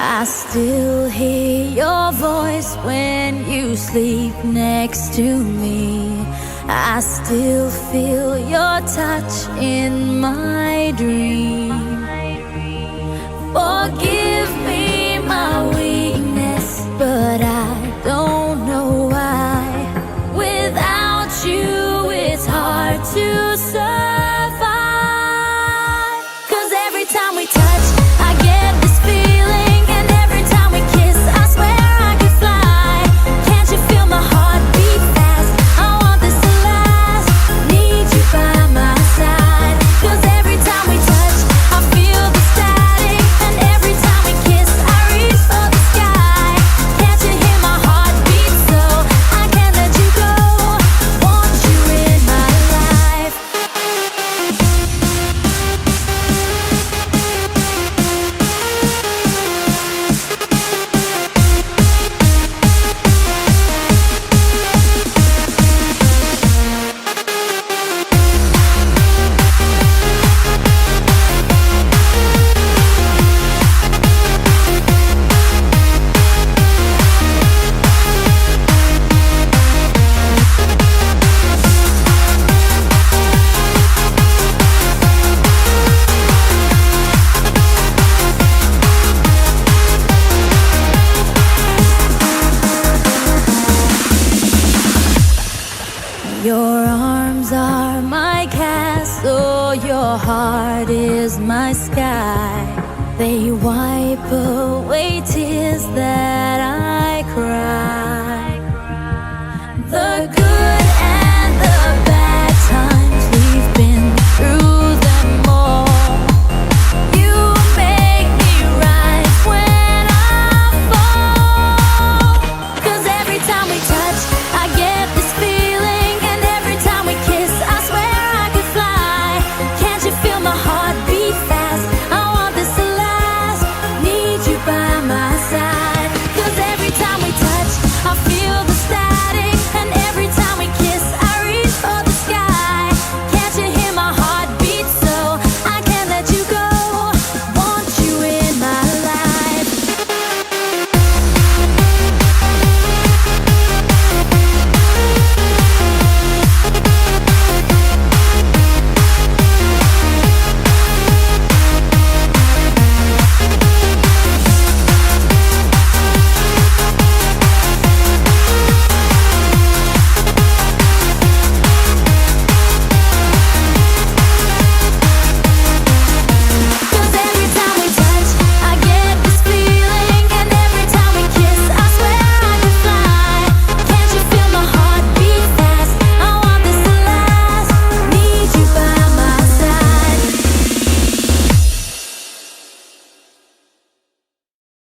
I still hear your voice when you sleep next to me. I still feel your touch in my dream. Forgive me my weakness, but I don't know why. Without you, it's hard to survive. 'Cause every time we touch, I get this feeling, and every time we kiss, I swear I could fly. Can't you feel my heart beat fast? I want this to last. Need you by my side. 'Cause every time we touch, I feel the static, and every time we kiss, I reach for the sky. Can't you hear my heart beat? So I can't let you go. Want you in my life. Your arms are my castle, your heart is my sky. They wipe away tears that I cry.